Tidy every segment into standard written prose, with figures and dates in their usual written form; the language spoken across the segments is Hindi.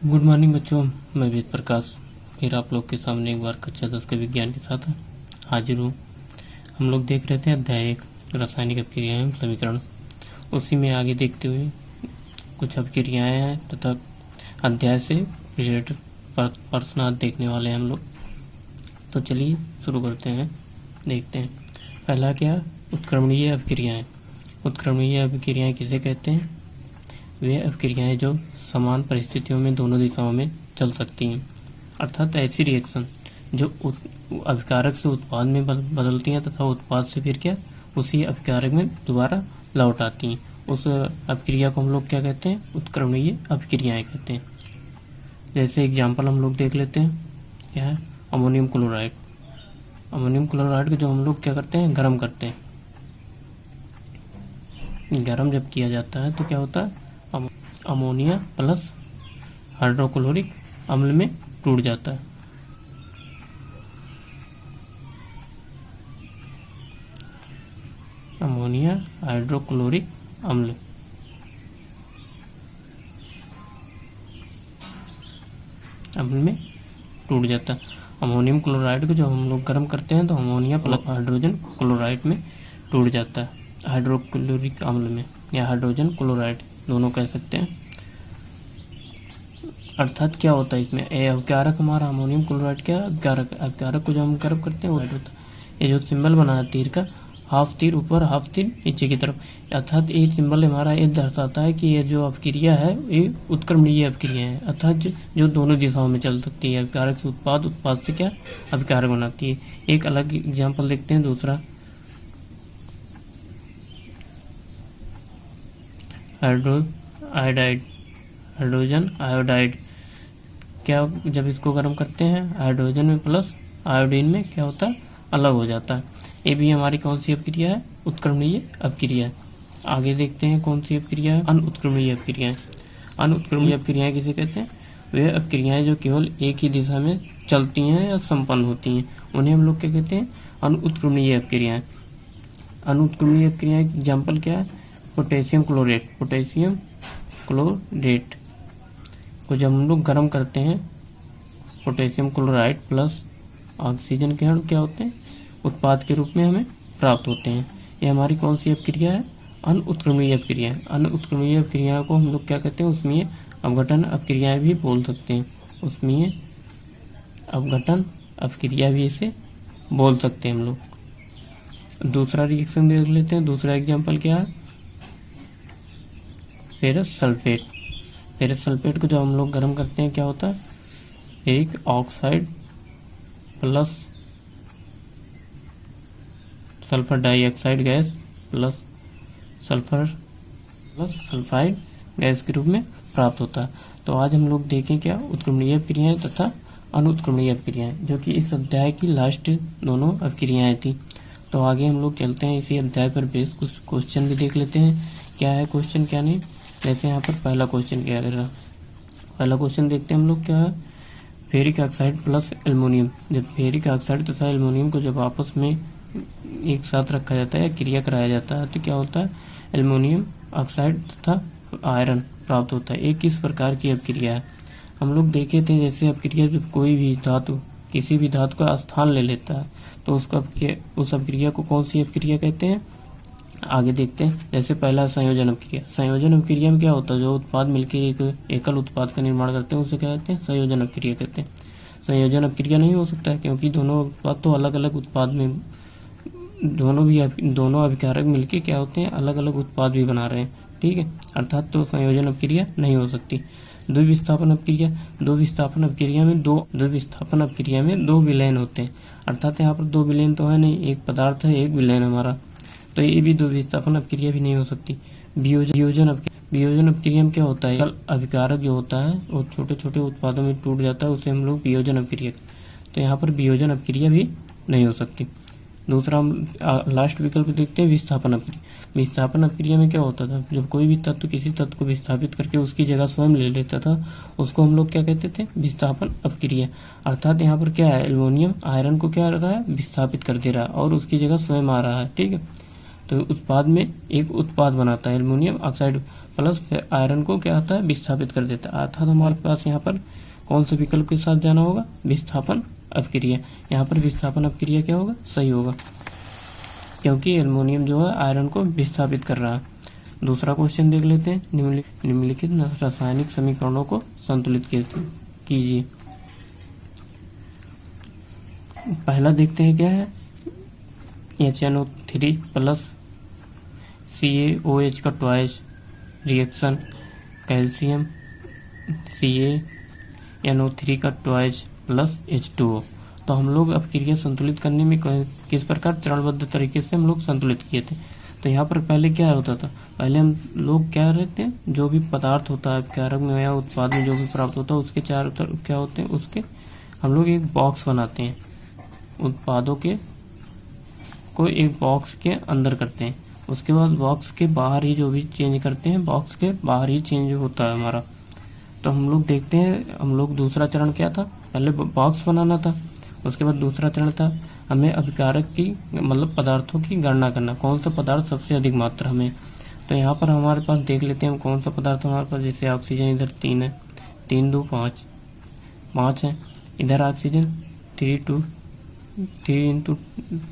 गुड मॉर्निंग बच्चों, मैं वेद प्रकाश फिर आप लोग के सामने एक बार कक्षा 10 के विज्ञान के साथ हाजिर हूँ। हम लोग देख रहे थे अध्याय 1 रासायनिक अभिक्रियाएं एवं समीकरण। उसी में आगे देखते हुए कुछ अभिक्रियाएं हैं तथा अध्याय से रिलेटेड प्रश्न आज देखने वाले हैं हम लोग। तो चलिए शुरू करते हैं, देखते हैं। पहला क्या, उत्क्रमणीय अभिक्रियाएं। उत्क्रमणीय अभिक्रियाएं किसे कहते हैं? वे अभिक्रियाएं जो समान परिस्थितियों में दोनों दिशाओं में चल सकती हैं, अर्थात ऐसी रिएक्शन जो अभिकारक से उत्पाद में बदलती हैं तथा उत्पाद से फिर क्या उसी अभिकारक में दोबारा लौट आती हैं। उस अभिक्रिया को हम लोग क्या कहते हैं? उत्क्रमणीय अभिक्रियाएं कहते हैं। जैसे एग्जाम्पल हम लोग देख लेते हैं, क्या है? Ammonium chloride. अमोनियम क्लोराइड को जो हम लोग क्या करते हैं? गर्म करते हैं। गर्म जब किया जाता है तो क्या होता है? अमोनिया प्लस हाइड्रोक्लोरिक अम्ल में टूट जाता है। अमोनिया हाइड्रोक्लोरिक अम्ल में टूट जाता है। अमोनियम क्लोराइड को जब हम लोग गर्म करते हैं तो अमोनिया प्लस हाइड्रोजन क्लोराइड में टूट जाता है, हाइड्रोक्लोरिक अम्ल में, या हाइड्रोजन क्लोराइड दोनों कह सकते हैं। अर्थात क्या होता है इसमें? अभिकारक हमारा अमोनियम क्लोराइड क्या अभिकारक को जो हम गर्म करते हैं वो होता है। ये जो सिंबल बना है तीर का, हाफ तीर ऊपर हाफ तीर नीचे की तरफ, अर्थात ये सिंबल हमारा ये दर्शाता है कि ये जो अभिक्रिया है ये उत्क्रमणीय अभिक्रिया है, अर्थात जो दोनों दिशाओं में चल सकती है। अभिकारक से उत्पाद, उत्पाद से क्या अभिकारक बनाती है। एक अलग एग्जाम्पल देखते हैं, दूसरा हाइड्रोजन आयोडाइड। क्या, जब इसको गर्म करते हैं हाइड्रोजन में प्लस आयोडीन में क्या होता है? अलग हो जाता है। ये भी हमारी कौन सी अभिक्रिया है? उत्क्रमणीय अभिक्रिया है। आगे देखते हैं कौन सी अभिक्रिया है? अनुत्क्रमणीय अभिक्रियाएं। अनुत्क्रमणीय अभिक्रियाएं किसे कहते हैं? वे अभिक्रियाएं जो केवल एक ही दिशा में चलती हैं या संपन्न होती हैं, उन्हें हम लोग क्या कहते हैं? अनुत्क्रमणीय अभिक्रियाएं। अनुत्क्रमणीय अभिक्रियाएं एग्जाम्पल क्या है? Potassium chlorate. पोटेशियम क्लोरेट को जब हम लोग गर्म करते हैं, पोटेशियम क्लोराइड प्लस ऑक्सीजन के अणु क्या होते हैं? उत्पाद के रूप में हमें प्राप्त होते हैं। ये हमारी कौन सी अभिक्रिया है? अनुत्क्रमणीय अभिक्रिया। अनुत्क्रमणीय अभिक्रिया को हम लोग क्या कहते हैं? उसमें अपघटन अभिक्रियाएं भी बोल सकते हैं। उसमें अपघटन अभिक्रिया भी इसे बोल सकते हैं हम लोग। दूसरा रिएक्शन देख लेते हैं। दूसरा एग्जाम्पल क्या है? Ferrous sulphate. फेरस सल्फेट को जब हम लोग गर्म करते हैं क्या होता है? Ferric oxide plus sulphur dioxide gas plus sulphur plus sulphide gas के रूप में प्राप्त होता है। तो आज हम लोग देखें क्या उत्क्रमणीय अभिक्रियाएं तथा अनुत्क्रमणीय अभिक्रियाएं, जो कि इस अध्याय की लास्ट दोनों अभिक्रियाएं थी। तो आगे हम लोग चलते हैं, इसी अध्याय पर बेस कुछ क्वेश्चन भी देख लेते हैं। क्या है क्वेश्चन, क्या नहीं। जैसे यहाँ पर पहला क्वेश्चन क्या है? पहला क्वेश्चन देखते हैं हम लोग, क्या है? Ferric oxide plus aluminium. जब फेरिक ऑक्साइड तथा एल्युमिनियम को जब आपस में एक साथ रखा जाता है या क्रिया कराया जाता है तो क्या होता है? एल्युमिनियम ऑक्साइड तथा आयरन प्राप्त होता है। एक किस प्रकार की अभिक्रिया है? हम लोग देखे थे, जैसे अभिक्रिया जब कोई भी धातु किसी भी धातु का स्थान ले लेता है तो उसका उस अभिक्रिया को कौन सी अभिक्रिया कहते हैं? आगे देखते हैं। जैसे पहला संयोजन अभिक्रिया। संयोजन अभिक्रिया में क्या होता है? जो उत्पाद मिलकर एक एकल उत्पाद का निर्माण करते हैं उसे क्या कहते हैं? संयोजन अभिक्रिया कहते हैं। संयोजन अभिक्रिया नहीं हो सकता है क्योंकि दोनों उत्पाद तो अलग अलग उत्पाद में, दोनों अभिकारक मिलके क्या होते हैं? अलग अलग उत्पाद भी बना रहे हैं, ठीक है। अर्थात तो संयोजन अभिक्रिया नहीं हो सकती। द्विविस्थापन अभिक्रिया। द्विविस्थापन अभिक्रिया में दो विलयन होते हैं, अर्थात यहाँ पर दो विलयन तो है नहीं, एक पदार्थ है एक विलयन हमारा, तो ये भी द्विविस्थापन अभिक्रिया भी नहीं हो सकती। वियोजन अभिक्रिया में क्या होता है? अभिकारक जो होता है वो छोटे छोटे उत्पादों में टूट जाता है, उसे हम लोग वियोजन अभिक्रिया। तो यहाँ पर वियोजन अभिक्रिया भी नहीं हो सकती। दूसरा लास्ट विकल्प देखते हैं, विस्थापन अभिक्रिया। विस्थापन अभिक्रिया में क्या होता था? जब कोई भी तत्व किसी तत्व को विस्थापित करके उसकी जगह स्वयं ले लेता था, उसको हम लोग क्या कहते थे? विस्थापन अभिक्रिया। अर्थात यहाँ पर क्या है? एल्युमिनियम आयरन को क्या कर रहा है? विस्थापित कर दे रहा है और उसकी जगह स्वयं आ रहा है, ठीक है। तो उत्पाद में एक उत्पाद बनाता है एल्युमिनियम ऑक्साइड प्लस फिर आयरन को क्या होता है, विस्थापित कर देता है। अर्थात हमारे पास यहाँ पर कौन से विकल्प के साथ जाना होगा, विस्थापन अपक्रिया। यहाँ पर विस्थापन अपक्रिया क्या होगा, सही होगा, क्योंकि एल्युमिनियम जो है आयरन को विस्थापित कर रहा है। दूसरा क्वेश्चन देख लेते हैं। निम्नलिखित रासायनिक समीकरणों को संतुलित कीजिए। पहला देखते हैं क्या है, HNO3 प्लस CaOH का ट्वाइस रिएक्शन कैल्शियम CaNO3 का ट्वाइस प्लस H2O। तो हम लोग अपक्रिया संतुलित करने में किस प्रकार चरणबद्ध तरीके से हम लोग संतुलित किए थे। तो यहाँ पर पहले क्या होता था, पहले हम लोग क्या रहते हैं, जो भी पदार्थ होता है अपकारक में या उत्पाद में जो भी प्राप्त होता है उसके चारों तरफ क्या होते हैं, उसके हम लोग एक बॉक्स बनाते हैं, उत्पादों के को एक बॉक्स के अंदर करते हैं। उसके बाद बॉक्स के बाहर ही जो भी चेंज करते हैं, बॉक्स के बाहर ही चेंज होता है हमारा। तो हम लोग देखते हैं, हम लोग दूसरा चरण क्या था, पहले बॉक्स बनाना था, उसके बाद दूसरा चरण था हमें अभिकारक की मतलब पदार्थों की गणना करना, कौन सा पदार्थ सबसे अधिक मात्रा में। तो यहाँ पर हमारे पास देख लेते हैं हम कौन सा पदार्थ हमारे पास, जैसे ऑक्सीजन इधर 3 है, 3 2 5 है, इधर ऑक्सीजन 3 2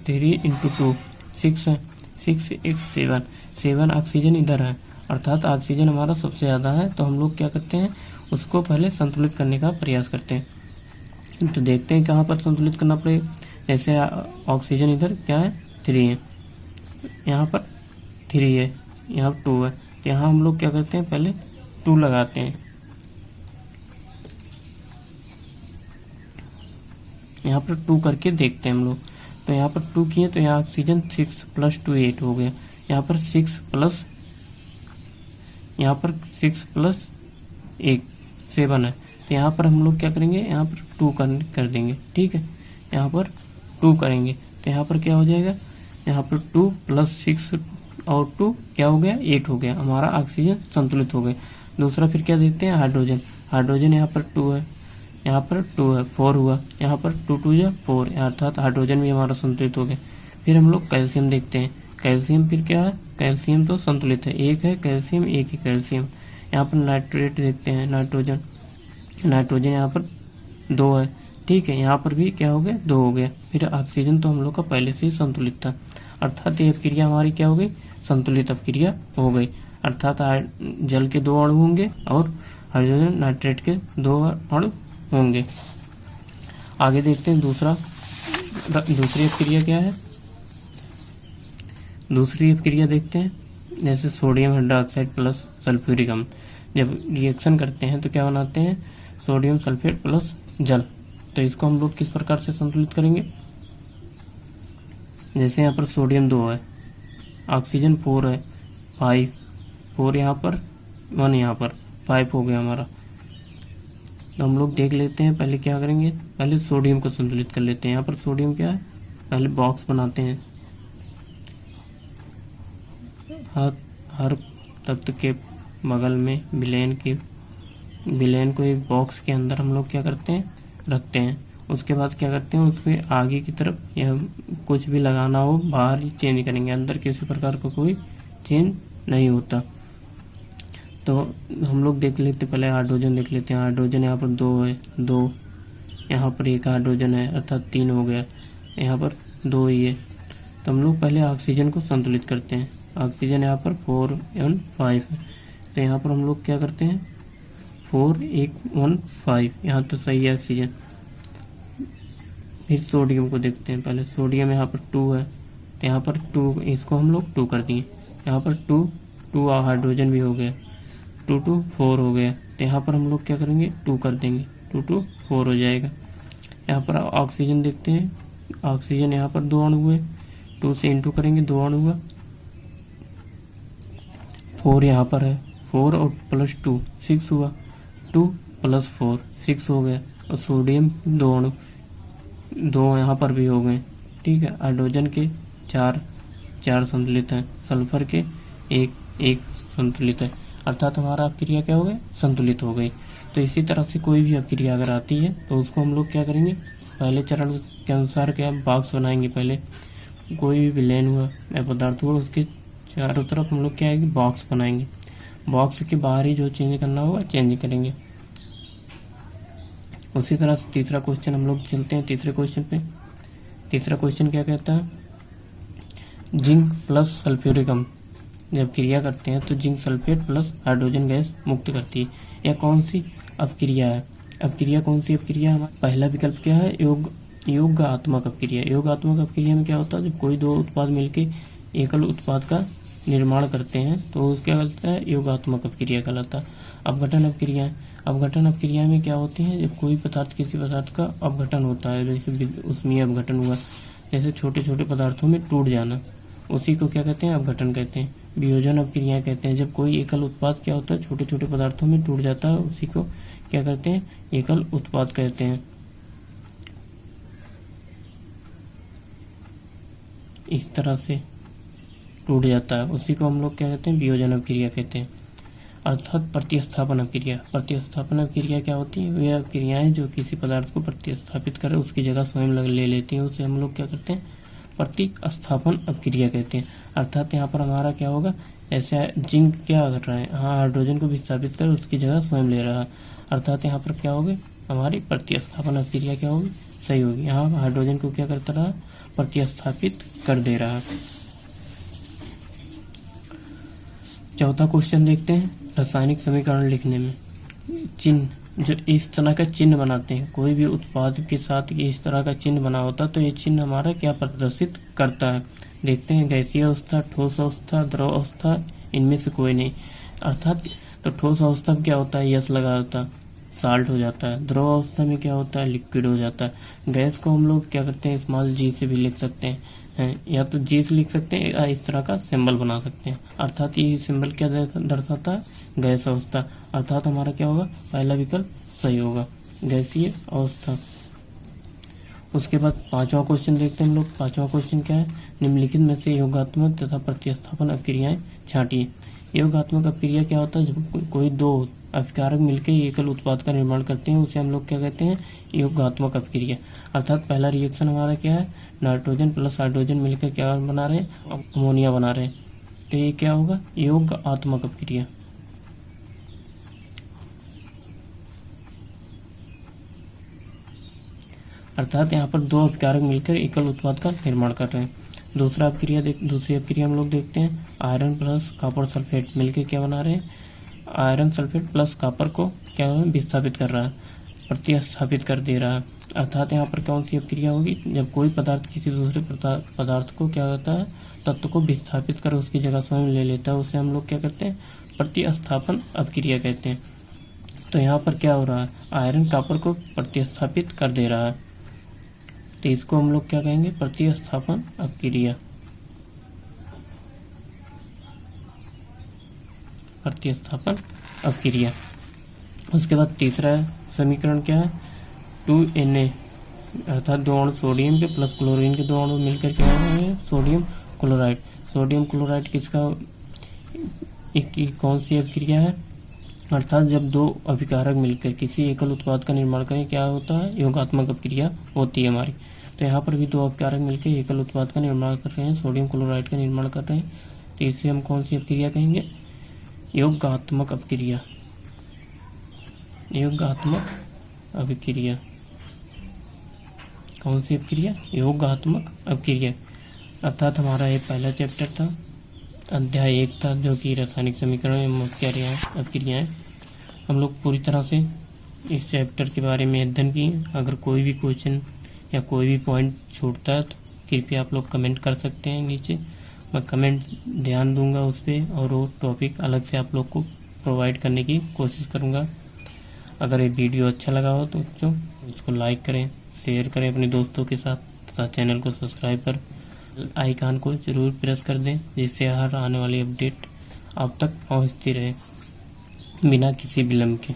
3 इंटू 2 6 है, 6 1 7 ऑक्सीजन इधर है, अर्थात ऑक्सीजन हमारा सबसे ज़्यादा है। तो हम लोग क्या करते हैं, उसको पहले संतुलित करने का प्रयास करते हैं। तो देखते हैं कहाँ पर संतुलित करना पड़ेगा। जैसे ऑक्सीजन इधर क्या है, 3 है, यहाँ पर 3 है, यहाँ 2 है, तो यहाँ हम लोग क्या करते हैं, पहले 2 लगाते हैं। यहाँ पर 2 करके देखते हैं हम लोग। तो यहाँ पर 2 किए तो यहाँ ऑक्सीजन 6 + 2 8 हो गया। यहाँ पर 6 प्लस 1 7 है। तो यहाँ पर हम लोग क्या करेंगे, यहाँ पर 2 कर देंगे, ठीक है, यहाँ पर 2 करेंगे तो यहाँ पर क्या हो जाएगा, यहाँ पर 2 + 6 और 2 क्या हो गया, 8 हो गया, हमारा ऑक्सीजन संतुलित हो गया। दूसरा फिर क्या देखते हैं, हाइड्रोजन यहाँ पर 2 है, यहाँ पर 2 है, 4 हुआ, यहाँ पर 2 2 या 4, अर्थात हाइड्रोजन भी हमारा संतुलित हो गया। फिर हम लोग कैल्शियम देखते हैं, कैल्शियम फिर क्या है, कैल्शियम तो संतुलित है, 1 है कैल्शियम, 1 ही कैल्शियम। यहाँ पर नाइट्रेट देखते हैं, नाइट्रोजन यहाँ पर 2 है, ठीक है, यहाँ पर भी क्या हो गया, 2 हो गया। फिर ऑक्सीजन तो हम लोग का पहले से ही संतुलित था, अर्थात ये अपक्रिया हमारी क्या हो गई, संतुलित अपक्रिया हो गई। अर्थात जल के 2 अणु होंगे और हाइड्रोजन नाइट्रेट के 2 अणु होंगे। आगे देखते हैं दूसरी अपक्रिया क्या है। दूसरी अपक्रिया देखते हैं, जैसे सोडियम हाइड्रोक्साइड प्लस सल्फ्यूरिक अम्ल, जब रिएक्शन करते हैं तो क्या बनाते हैं, सोडियम सल्फेट प्लस जल। तो इसको हम लोग किस प्रकार से संतुलित करेंगे, जैसे यहाँ पर सोडियम 2 है, ऑक्सीजन 4 है, 4 यहाँ पर 1 यहाँ पर 5 हो गया हमारा। तो हम लोग देख लेते हैं, पहले क्या करेंगे, पहले सोडियम को संतुलित कर लेते हैं। यहाँ पर सोडियम क्या है, पहले बॉक्स बनाते हैं, हर तत्व के बगल में विलेन को एक बॉक्स के अंदर हम लोग क्या करते हैं, रखते हैं। उसके बाद क्या करते हैं, उसमें आगे की तरफ या कुछ भी लगाना हो बाहर ही चेंज करेंगे, अंदर किसी प्रकार का कोई चेंज नहीं होता। तो हम लोग देख लेते, पहले हाइड्रोजन देख लेते हैं। हाइड्रोजन यहाँ पर 2 है, 2 यहाँ पर 1 हाइड्रोजन है, अर्थात 3 हो गया, यहाँ पर 2 ही है। तो हम लोग पहले ऑक्सीजन को संतुलित करते हैं। ऑक्सीजन यहाँ पर 4 1 5 है, तो यहाँ पर हम लोग क्या करते हैं, 4 1 1 5, यहाँ तो सही है ऑक्सीजन। फिर सोडियम को देखते हैं, पहले सोडियम यहाँ पर 2 है, तो यहाँ पर 2, इसको हम लोग 2 कर दिए, यहाँ पर 2 हाइड्रोजन भी हो गया, 2 2 4 हो गया। तो यहाँ पर हम लोग क्या करेंगे, 2 कर देंगे, 2 2 4 हो जाएगा। यहाँ पर ऑक्सीजन देखते हैं, ऑक्सीजन यहाँ पर 2 अणु हुए, 2 से इंटू करेंगे, 2 अणु हुआ, 4 यहाँ पर है, 4 और प्लस 2 6 हुआ, 2 + 4 6 हो गया। और सोडियम 2 अणु, 2 यहाँ पर भी हो गए, ठीक है। हाइड्रोजन के 4 संतुलित हैं, सल्फर के 1 संतुलित है, अर्थात हमारा अपक्रिया क्या हो गई, संतुलित हो गई। तो इसी तरह से कोई भी अपक्रिया अगर आती है तो उसको हम लोग क्या करेंगे, पहले चरण के अनुसार क्या बॉक्स बनाएंगे। पहले कोई भी विलेन हुआ या पदार्थ हुआ उसके चारों तरफ हम लोग क्या है, बॉक्स बनाएंगे। बॉक्स के बाहर ही जो चेंज करना होगा चेंज करेंगे। उसी तरह से तीसरा क्वेश्चन हम लोग चलते हैं तीसरे क्वेश्चन पे। तीसरा क्वेश्चन क्या कहता है, जिंक प्लस सल्फ्यूरिक अम्ल जब क्रिया करते हैं तो zinc sulphate plus hydrogen gas मुक्त करती है। यह कौन सी अपक्रिया है? अपक्रिया कौन सी अपक्रिया है? पहला विकल्प क्या है, योगात्मक अपक्रिया। योगात्मक अपक्रिया में क्या होता है, जब कोई दो उत्पाद मिलकर एकल उत्पाद का निर्माण करते हैं तो वो क्या कहलाता है, योगात्मक अपक्रिया कहलाता है। अपघटन अपक्रिया, अपघटन अपक्रिया में क्या होती है, जब कोई पदार्थ किसी पदार्थ का अपघटन होता है, जैसे उसमें अपघटन हुआ, जैसे छोटे छोटे पदार्थों में टूट जाना, उसी को क्या कहते हैं, अपघटन कहते हैं। वियोजन अपक्रिया कहते हैं, जब कोई एकल उत्पाद क्या होता है, छोटे छोटे पदार्थों में टूट जाता है, उसी को क्या कहते हैं, एकल उत्पाद कहते हैं। इस तरह से टूट जाता है, उसी को हम लोग क्या कहते हैं, वियोजन अपक्रिया कहते हैं। अर्थात प्रतिस्थापन अपक्रिया। प्रतिस्थापन अपक्रिया क्या होती है, वे अपक्रियाएं जो किसी पदार्थ को प्रतिस्थापित कर उसकी जगह स्वयं ले लेती हैं, उसे हम लोग क्या करते हैं, प्रतिस्थापन अपक्रिया कहते हैं। अर्थात यहाँ पर हमारा क्या होगा, ऐसे जिंक क्या कर रहा है, हाँ हाइड्रोजन को विस्थापित कर उसकी जगह स्वयं ले रहा है, अर्थात यहाँ पर क्या होगी, हमारी प्रतिस्थापन अपक्रिया क्या होगी, सही होगी। यहाँ हाइड्रोजन को क्या करता रहा, प्रतिस्थापित कर दे रहा है। चौथा क्वेश्चन देखते हैं, रासायनिक समीकरण लिखने में चिन्ह, जो इस तरह का चिन्ह बनाते हैं, कोई भी उत्पाद के साथ इस तरह का चिन्ह बना होता है तो ये चिन्ह हमारा क्या प्रदर्शित करता है। देखते हैं, गैसीय अवस्था, ठोस अवस्था, द्रव अवस्था, इनमें से कोई नहीं। अर्थात तो ठोस अवस्था में क्या होता है, यस लगा होता है, साल्ट हो जाता है। द्रव अवस्था में क्या होता है, लिक्विड हो जाता है। गैस को हम लोग क्या करते हैं, स्मॉल जी से भी लिख सकते हैं, या तो जी से लिख सकते हैं या इस तरह का सिंबल बना सकते हैं। अर्थात ये सिंबल क्या दर्शाता है, गैस अवस्था। अर्थात हमारा क्या होगा, पहला विकल्प सही होगा, गैसीय अवस्था। उसके बाद पांचवा क्वेश्चन देखते हैं हम लोग। पांचवा क्वेश्चन क्या है, निम्नलिखित में से योगात्मक तथा प्रतिस्थापन अपक्रियाएं छांटिए। योगात्मक अपक्रिया क्या होता है, जब कोई दो अपकारक मिलकर एकल उत्पाद का निर्माण करते हैं, उसे हम लोग क्या कहते हैं, योगात्मक अपक्रिया। अर्थात पहला रिएक्शन हमारा क्या है, नाइट्रोजन प्लस हाइड्रोजन मिलकर क्या बना रहे हैं, अमोनिया बना रहे हैं, तो ये क्या होगा, योगात्मक अपक्रिया। अर्थात यहाँ पर दो अपकारक मिलकर एकल उत्पाद का निर्माण कर रहे हैं। दूसरी अपक्रिया हम लोग देखते हैं, आयरन प्लस कॉपर सल्फेट मिलकर क्या बना रहे हैं, आयरन सल्फेट प्लस कॉपर को क्या विस्थापित कर रहा है, प्रतिस्थापित कर दे रहा है। अर्थात यहाँ पर कौन सी अपक्रिया होगी, जब कोई पदार्थ किसी दूसरे पदार्थ को क्या करता है, तत्व को विस्थापित कर उसकी जगह स्वयं ले लेता है, उसे हम लोग क्या कहते हैं, प्रतिस्थापन अपक्रिया कहते हैं। तो यहाँ पर क्या हो रहा है, आयरन कॉपर को प्रतिस्थापित कर दे रहा है, तो इसको हम लोग क्या कहेंगे, प्रतिस्थापन अपक्रिया। प्रतिस्थापन अपक्रिया। उसके बाद तीसरा समीकरण क्या है, 2Na, अर्थात दो अणु सोडियम के प्लस क्लोरीन के दो अणु मिलकर क्या है, सोडियम क्लोराइड। सोडियम क्लोराइड किसका, कौन सी अपक्रिया है, अर्थात जब दो अभिकारक मिलकर किसी एकल उत्पाद का निर्माण करें, क्या होता है, योगात्मक अपक्रिया होती है हमारी। तो यहाँ पर भी दो अभिकारक मिलकर एकल उत्पाद का निर्माण कर रहे हैं, सोडियम क्लोराइड का निर्माण कर रहे हैं, तो इसे हम कौन सी अपक्रिया कहेंगे, योगात्मक अपक्रिया। योगात्मक अपक्रिया, कौन सी अपक्रिया, योगात्मक अपक्रिया। अर्थात हमारा ये पहला चैप्टर था, अध्याय 1 था, जो कि रासायनिक समीकरण एवं अपक्रियाएं। हम लोग पूरी तरह से इस चैप्टर के बारे में अध्ययन किए। अगर कोई भी क्वेश्चन या कोई भी पॉइंट छूटता है तो कृपया आप लोग कमेंट कर सकते हैं नीचे, मैं कमेंट ध्यान दूंगा उस पर, और वो टॉपिक अलग से आप लोग को प्रोवाइड करने की कोशिश करूंगा। अगर ये वीडियो अच्छा लगा हो तो बच्चों इसको लाइक करें, शेयर करें अपने दोस्तों के साथ, तथा चैनल को सब्सक्राइब कर आइकन को जरूर प्रेस कर दें, जिससे हर आने वाली अपडेट आप तक पहुंचती रहे बिना किसी विलंब के।